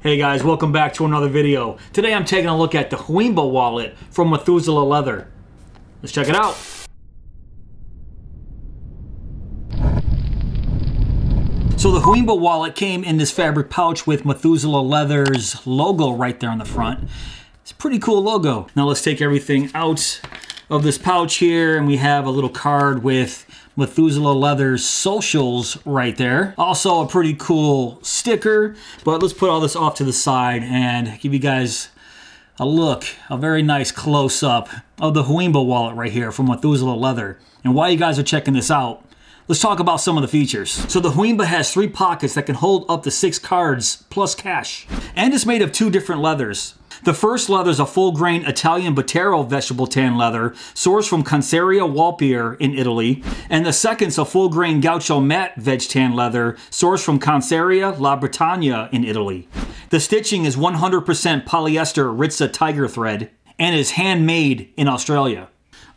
Hey guys, welcome back to another video. Today I'm taking a look at the Huimba wallet from Methuselah Leather. Let's check it out. So the Huimba wallet came in this fabric pouch with Methuselah Leather's logo right there on the front. It's a pretty cool logo. Now let's take everything out of this pouch here, and we have a little card with Methuselah Leather's socials right there. Also a pretty cool sticker, but let's put all this off to the side and give you guys a look, a very nice close-up of the Huimba wallet right here from Methuselah Leather. And while you guys are checking this out, let's talk about some of the features. So the Huimba has 3 pockets that can hold up to 6 cards plus cash. And it's made of 2 different leathers. The first leather is a full-grain Italian Buttero vegetable tan leather sourced from Walpier in Italy. And the second is a full-grain Gaucho Matt veg tan leather sourced from La Britannia in Italy. The stitching is 100% polyester Ritza tiger thread and is handmade in Australia.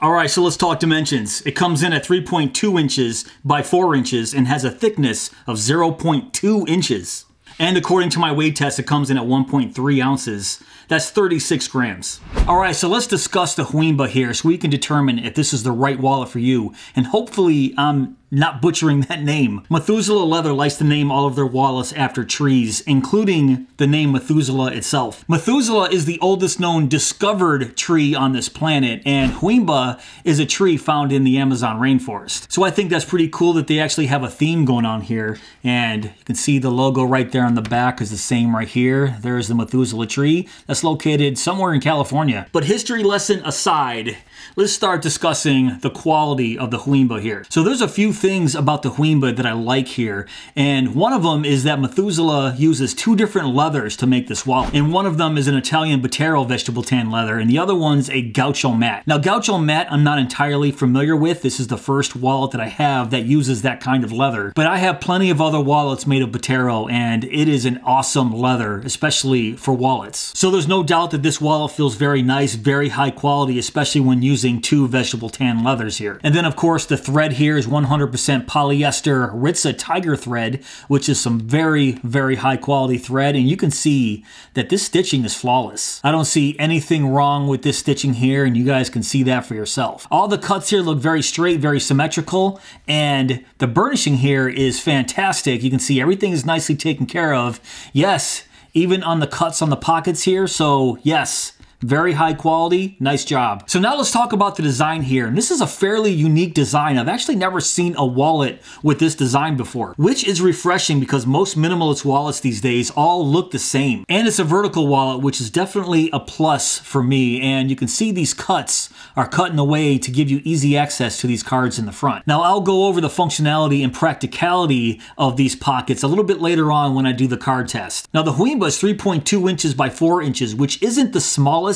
Alright, so let's talk dimensions. It comes in at 3.2 inches by 4 inches and has a thickness of 0.2 inches. And according to my weight test, it comes in at 1.3 ounces. That's 36 grams. Alright, so let's discuss the Huimba here so we can determine if this is the right wallet for you. And hopefully I'm not butchering that name. Methuselah Leather likes to name all of their wallets after trees, including the name Methuselah itself. Methuselah is the oldest known discovered tree on this planet, and Huimba is a tree found in the Amazon rainforest. So I think that's pretty cool that they actually have a theme going on here. And you can see the logo right there on the back is the same right here. There's the Methuselah tree that's located somewhere in California. But history lesson aside, let's start discussing the quality of the Huimba here. So there's a few things about the Huimba that I like here, and one of them is that Methuselah uses 2 different leathers to make this wallet, and one of them is an Italian Buttero vegetable tan leather, and the other one's a Gaucho Matt. Now Gaucho Matt I'm not entirely familiar with. This is the first wallet that I have that uses that kind of leather, but I have plenty of other wallets made of Buttero, and it is an awesome leather, especially for wallets. So there's no doubt that this wallet feels very nice, very high quality, especially when using 2 vegetable tan leathers here. And then of course the thread here is 100% polyester Ritza tiger thread, which is some very, very high quality thread, and you can see that this stitching is flawless. I don't see anything wrong with this stitching here, and you guys can see that for yourself. All the cuts here look very straight, very symmetrical, and the burnishing here is fantastic. You can see everything is nicely taken care of. Yes, even on the cuts on the pockets here, so yes, very high quality, nice job. So now let's talk about the design here. And this is a fairly unique design. I've actually never seen a wallet with this design before, which is refreshing because most minimalist wallets these days all look the same. And it's a vertical wallet, which is definitely a plus for me. And you can see these cuts are cut in a way to give you easy access to these cards in the front. Now I'll go over the functionality and practicality of these pockets a little bit later on when I do the card test. Now the Huimba is 3.2 inches by 4 inches, which isn't the smallest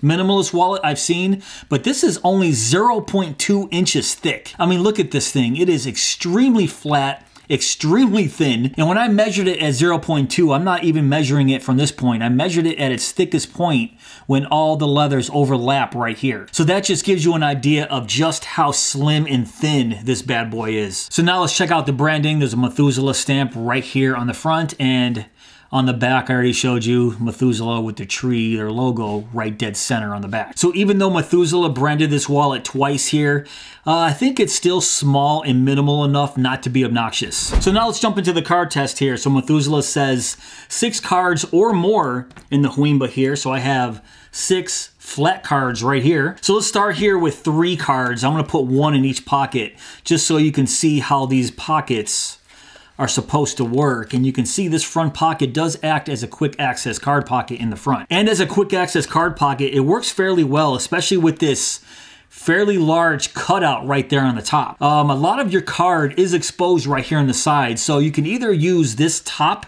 minimalist wallet I've seen, but this is only 0.2 inches thick. I mean, look at this thing. It is extremely flat, extremely thin, and when I measured it at 0.2, I'm not even measuring it from this point. I measured it at its thickest point when all the leathers overlap right here. So that just gives you an idea of just how slim and thin this bad boy is. So now let's check out the branding. There's a Methuselah stamp right here on the front, and on the back, I already showed you Methuselah with the tree, their logo right dead center on the back. So even though Methuselah branded this wallet twice here, I think it's still small and minimal enough not to be obnoxious. So now let's jump into the card test here. So Methuselah says 6 cards or more in the Huimba here. So I have 6 flat cards right here. So let's start here with 3 cards. I'm gonna put 1 in each pocket just so you can see how these pockets are supposed to work. And you can see this front pocket does act as a quick access card pocket in the front. And as a quick access card pocket, it works fairly well, especially with this fairly large cutout right there on the top. A lot of your card is exposed right here on the side, so you can either use this top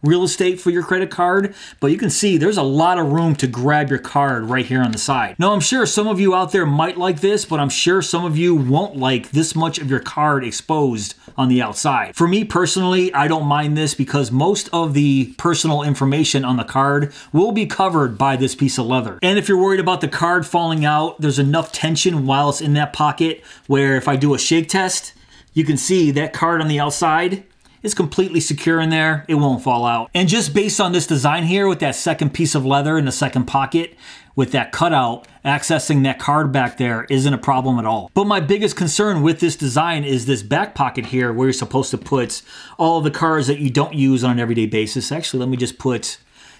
real estate for your credit card, but you can see there's a lot of room to grab your card right here on the side. Now, I'm sure some of you out there might like this, but I'm sure some of you won't like this much of your card exposed on the outside. For me personally, I don't mind this because most of the personal information on the card will be covered by this piece of leather. And if you're worried about the card falling out, there's enough tension while it's in that pocket where if I do a shake test, you can see that card on the outside it's completely secure in there. It won't fall out. And just based on this design here with that second piece of leather in the second pocket, with that cutout, accessing that card back there isn't a problem at all. But my biggest concern with this design is this back pocket here where you're supposed to put all of the cards that you don't use on an everyday basis. Actually, let me just put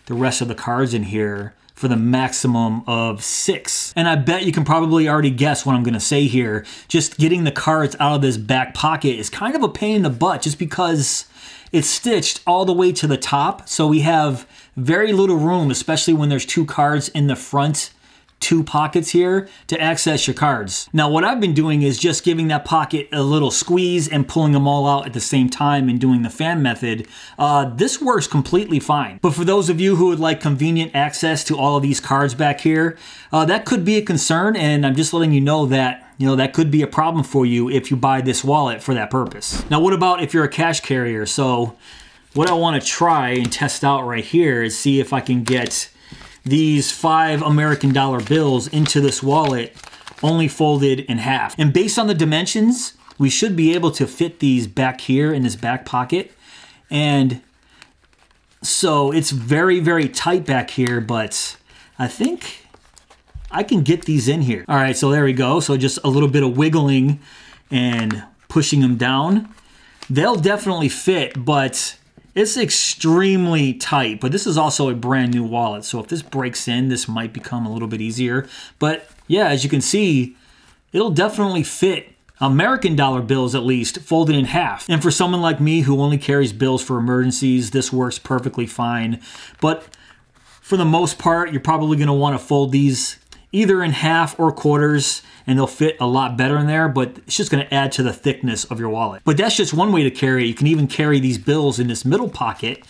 the rest of the cards in here for the maximum of 6. And I bet you can probably already guess what I'm gonna say here. Just getting the cards out of this back pocket is kind of a pain in the butt just because it's stitched all the way to the top. So we have very little room, especially when there's 2 cards in the front 2 pockets here to access your cards. Now what I've been doing is just giving that pocket a little squeeze and pulling them all out at the same time and doing the fan method. This works completely fine. But for those of you who would like convenient access to all of these cards back here, that could be a concern, and I'm just letting you know that that could be a problem for you if you buy this wallet for that purpose. Now what about if you're a cash carrier? So what I want to try and test out right here is see if I can get these 5 American dollar bills into this wallet only folded in half. And based on the dimensions, we should be able to fit these back here in this back pocket. And so it's very, very tight back here, but I think I can get these in here. All right, so there we go. So just a little bit of wiggling and pushing them down. They'll definitely fit, but it's extremely tight. But this is also a brand new wallet, so if this breaks in, this might become a little bit easier. But yeah, as you can see, it'll definitely fit American dollar bills, at least, folded in half. And for someone like me who only carries bills for emergencies, this works perfectly fine. But for the most part, you're probably gonna wanna fold these either in half or quarters, and they'll fit a lot better in there, but it's just gonna add to the thickness of your wallet. But that's just one way to carry it. You can even carry these bills in this middle pocket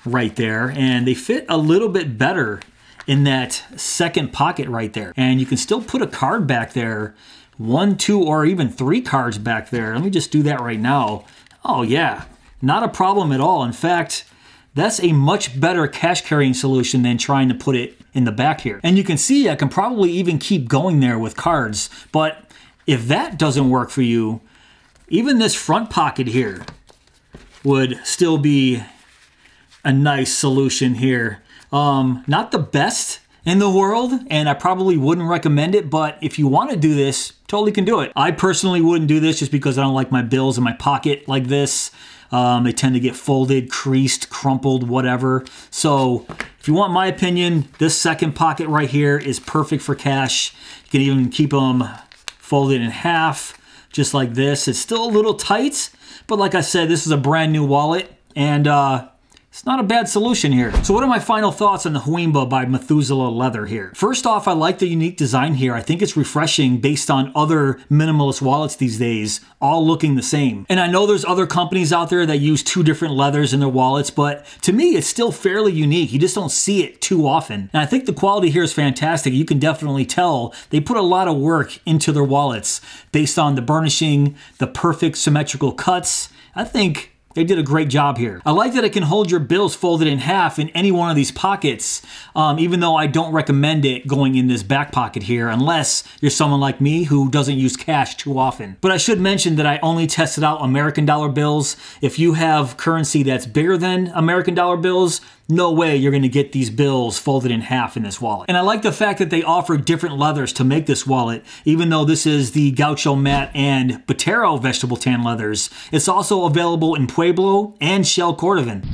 right there, and they fit a little bit better in that second pocket right there. And you can still put a card back there, 1, 2, or even 3 cards back there. Let me just do that right now. Oh yeah, not a problem at all. In fact, that's a much better cash carrying solution than trying to put it in the back here. And you can see I can probably even keep going there with cards, but if that doesn't work for you, even this front pocket here would still be a nice solution here. Not the best in the world, and I probably wouldn't recommend it, but if you want to do this, totally can do it. I personally wouldn't do this just because I don't like my bills in my pocket like this. They tend to get folded, creased, crumpled, whatever. So if you want my opinion, this second pocket right here is perfect for cash. You can even keep them folded in half, just like this. It's still a little tight, but like I said, this is a brand new wallet, and it's not a bad solution here. So what are my final thoughts on the Huimba by Methuselah Leather here? First off, I like the unique design here. I think it's refreshing based on other minimalist wallets these days, all looking the same. And I know there's other companies out there that use 2 different leathers in their wallets, but to me, it's still fairly unique. You just don't see it too often. And I think the quality here is fantastic. You can definitely tell they put a lot of work into their wallets based on the burnishing, the perfect symmetrical cuts. I think they did a great job here. I like that it can hold your bills folded in half in any one of these pockets, even though I don't recommend it going in this back pocket here unless you're someone like me who doesn't use cash too often. But I should mention that I only tested out American dollar bills. If you have currency that's bigger than American dollar bills, no way you're gonna get these bills folded in half in this wallet. And I like the fact that they offer different leathers to make this wallet, even though this is the Gaucho Matt and Buttero vegetable tan leathers. It's also available in Pueblo and Shell Cordovan.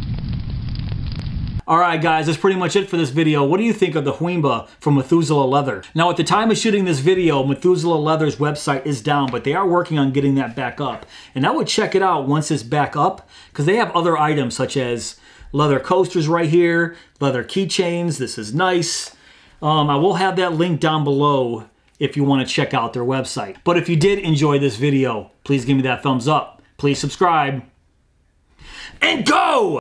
All right, guys, that's pretty much it for this video. What do you think of the Huimba from Methuselah Leather? Now, at the time of shooting this video, Methuselah Leather's website is down, but they are working on getting that back up. And I would check it out once it's back up, because they have other items such as leather coasters right here, leather keychains. This is nice. I will have that link down below if you want to check out their website. But if you did enjoy this video, please give me that thumbs up. Please subscribe. And go!